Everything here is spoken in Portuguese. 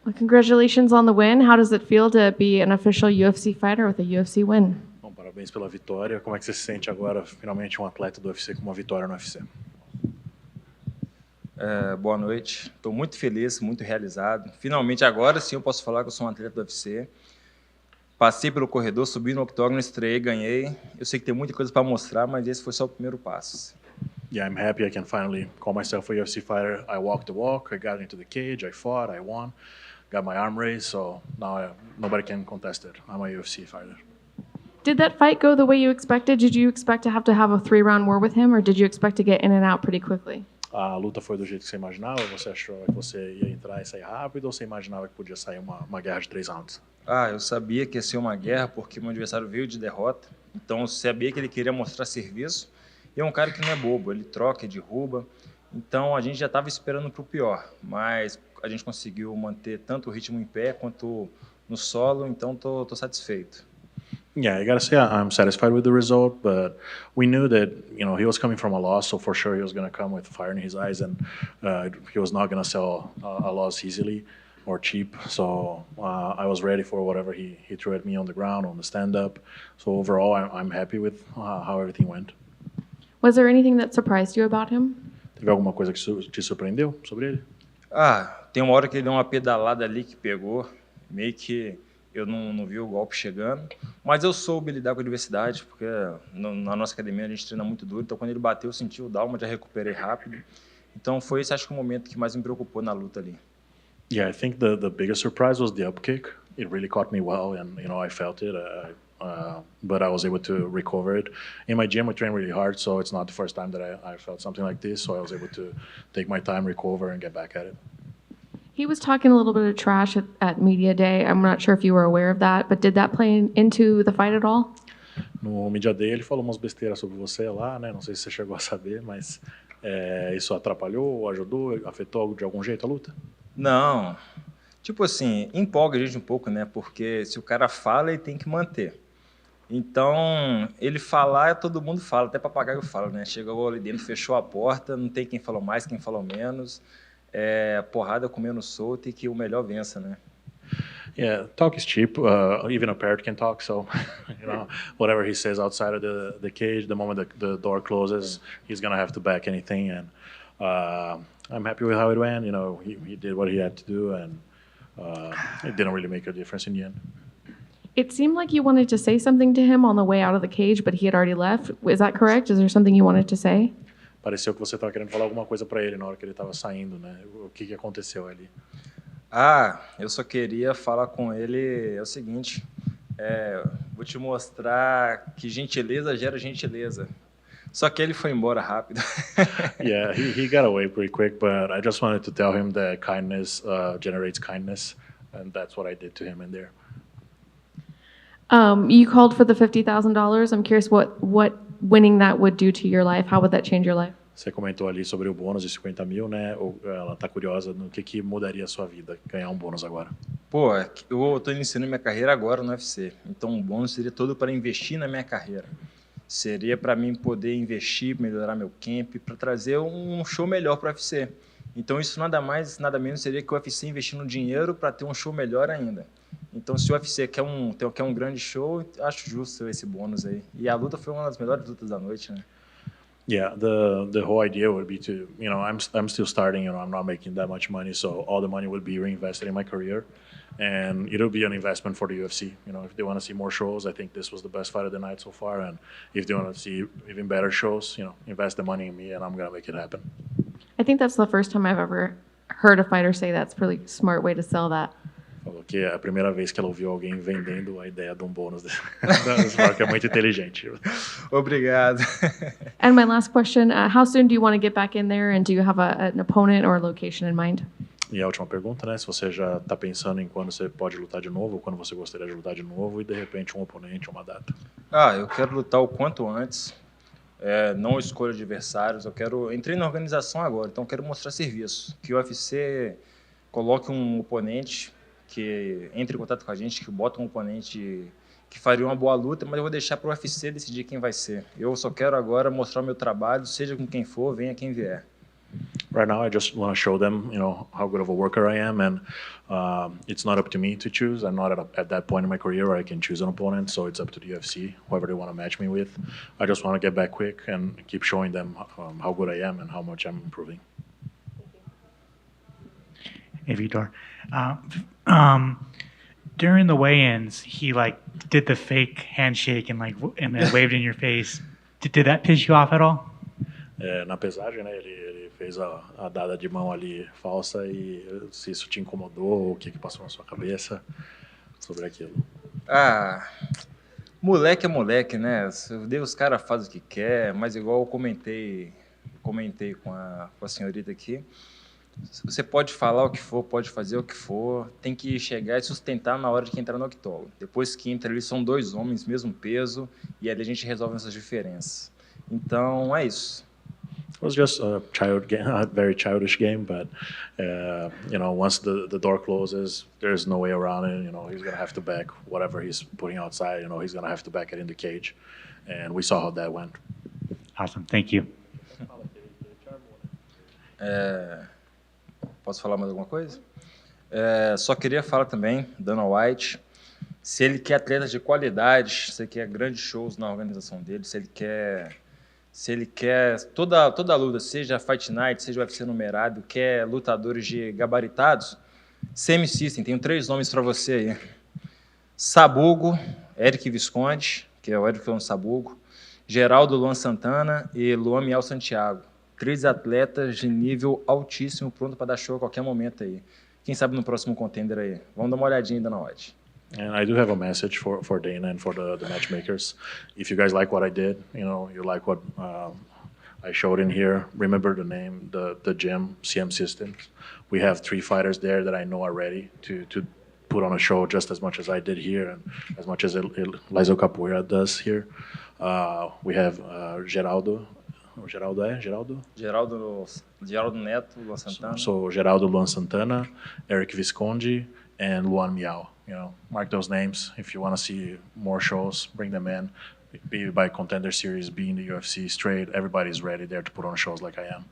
Well, congratulations on the win. How does it feel to be an official UFC fighter with a UFC win? Bom, parabéns pela vitória. Como é que você se sente agora, finalmente um atleta do UFC com uma vitória no UFC? Boa noite. Estou muito feliz, muito realizado. Finalmente, agora sim eu posso falar que eu sou um atleta do UFC. Passei pelo corredor, subi no octógono, estreiei, ganhei. Eu sei que tem muita coisa para mostrar, mas esse foi só o primeiro passo. Yeah, I'm happy I can finally call myself a UFC fighter. I walked the walk, I got into the cage, I fought, I won, got my arm raised, so now nobody can contest it. I'm a UFC fighter. Did that fight go the way you expected? Did you expect to have a 3-round war with him, or did you expect to get in and out pretty quickly? A luta foi do jeito que você imaginava? Você achou que você ia entrar e sair rápido, ou você imaginava que podia sair uma guerra de 3 rounds? Eu sabia que ia ser uma guerra porque meu adversário veio de derrota. Então eu sabia que ele queria mostrar serviço. E é um cara que não é bobo, ele troca e derruba. Então a gente já estava esperando para o pior, mas a gente conseguiu manter tanto o ritmo em pé quanto no solo, então tô satisfeito. Yeah, I gotta say I'm satisfied with the result, but we knew that he was coming from a loss, so for sure he was gonna come with fire in his eyes, and he was not gonna sell a loss easily or cheap. So I was ready for whatever he threw at me on the ground, on the stand-up. So overall, I'm happy with how everything went. Was there anything that surprised you about him? Teve alguma coisa que te surpreendeu sobre ele? Tem uma hora que ele deu uma pedalada ali que pegou, meio que eu não vi o golpe chegando, mas eu soube lidar com a adversidade, porque na nossa academia a gente treina muito duro, então quando ele bateu eu senti o down, mas já recuperei rápido. Então foi esse, acho que o momento que mais me preocupou na luta ali. Yeah, I think the biggest surprise was the upkick. It really caught me well, and I felt it. But I was able to recover it. In my gym, I train really hard, so it's not the first time that I felt something like this. So I was able to take my time, recover, and get back at it. He was talking a little bit of trash at Media Day. I'm not sure if you were aware of that, but did that play into the fight at all? No Media Day, ele falou umas besteiras sobre você lá, né? Não sei se você chegou a saber, mas isso atrapalhou, ajudou, afetou de algum jeito a luta? Não. Tipo assim, empolga a gente um pouco, né? Porque se o cara fala, ele tem que manter. Então, ele falar, todo mundo fala, até papagaio fala, né? Chegou ali dentro, fechou a porta, não tem quem falou mais, quem falou menos. Porrada comendo solto e que o melhor vença, né? Yeah, talk is cheap. Even a parrot can talk, so whatever he says outside of the cage, the moment the door closes, he's gonna have to back anything. And I'm happy with how it went. He did what he had to do, and it didn't really make a difference in the end. It seemed like you wanted to say something to him on the way out of the cage, but he had already left. Is that correct? Is there something you wanted to say? Pareceu que você estava querendo falar alguma coisa para ele na hora que ele estava saindo, né? O que aconteceu ali? Eu só queria falar com ele o seguinte, vou te mostrar que gentileza gera gentileza. Só que ele foi embora rápido. Yeah, he got away pretty quick, but I just wanted to tell him that kindness generates kindness, and that's what I did to him in there. You called for the $50,000. I'm curious what winning that would do to your life. How would that change your life? Você comentou ali sobre o bônus de 50 mil, né? Ela tá curiosa no que mudaria a sua vida, ganhar um bônus agora. Eu tô iniciando minha carreira agora no UFC. Então o bônus seria todo para investir na minha carreira. Seria para mim poder investir, melhorar meu camp, para trazer um show melhor para o UFC. Então isso nada mais, nada menos seria que o UFC investindo dinheiro para ter um show melhor ainda. Então, se o UFC quer um grande show, acho justo esse bônus aí. E a luta foi uma das melhores lutas da noite, né? Yeah, the whole idea would be to, I'm still starting, I'm not making that much money, so all the money would be reinvested in my career, and it'll be an investment for the UFC. If they want to see more shows, I think this was the best fight of the night so far, and if they want to see even better shows, invest the money in me, and I'm gonna make it happen. I think that's the first time I've ever heard a fighter say that's a really smart way to sell that. Falou que é a primeira vez que ela ouviu alguém vendendo a ideia de um bônus. Que é muito inteligente. Obrigado. And my last question, how soon do you want to get back in there, and do you have an opponent or a location in mind? E a última pergunta, né? Se você já está pensando em quando você pode lutar de novo, ou quando você gostaria de lutar de novo, e de repente um oponente, uma data. Eu quero lutar o quanto antes. Não escolho adversários. Entrei na organização agora, então quero mostrar serviço. Que o UFC coloque um oponente que entre em contato com a gente, que bota um oponente que faria uma boa luta, mas eu vou deixar para o UFC decidir quem vai ser. Eu só quero agora mostrar o meu trabalho, seja com quem for, venha quem vier. Right now, I just want to show them, how good of a worker I am, and it's not up to me to choose. I'm not at that point in my career where I can choose an opponent, so it's up to the UFC, whoever they want to match me with. I just want to get back quick and keep showing them how good I am and how much I'm improving. Hey, Vitor. During the weigh-ins, he did the fake handshake and then waved in your face. Did that piss you off at all? Na pesagem, né, ele fez a dada de mão ali falsa e se isso te incomodou, o que passou na sua cabeça sobre aquilo. Moleque é moleque, né? Os caras fazem o que quer, mas igual eu comentei com a senhorita aqui, você pode falar o que for, pode fazer o que for, tem que chegar e sustentar na hora de que entrar no octógono. Depois que entra ali, são dois homens, mesmo peso, e ali a gente resolve essas diferenças. Então, é isso. It was just a very childish game, but once the door closes, there's no way around it. He's gonna have to back whatever he's putting outside. He's gonna have to back it in the cage, and we saw how that went. Awesome, thank you. Posso falar mais alguma coisa? Só queria falar também, Dana White, se ele quer atletas de qualidade, se ele quer grandes shows na organização dele, se ele quer toda a luta, seja Fight Night, seja UFC numerado, quer lutadores de gabaritados, Semi-System, tenho 3 nomes para você aí. Sabugo, Eric Visconde, que é o Eric Sabugo, Geraldo Luan Santana e Luan Miel Santiago. 3 atletas de nível altíssimo, pronto para dar show a qualquer momento aí. Quem sabe no próximo contender aí. Vamos dar uma olhadinha ainda na White. And I do have a message for Dana and for the matchmakers. If you guys like what I did, you like what I showed in here, remember the name, the gym, CM Systems. We have 3 fighters there that I know are ready to put on a show just as much as I did here and as much as Lizo Capoeira does here. We have Geraldo Neto, Luan Santana. So Geraldo Luan Santana, Eric Visconde, and Luan Miao. Mark those names. If you want to see more shows, bring them in. Be by Contender Series, be in the UFC straight. Everybody's ready there to put on shows like I am.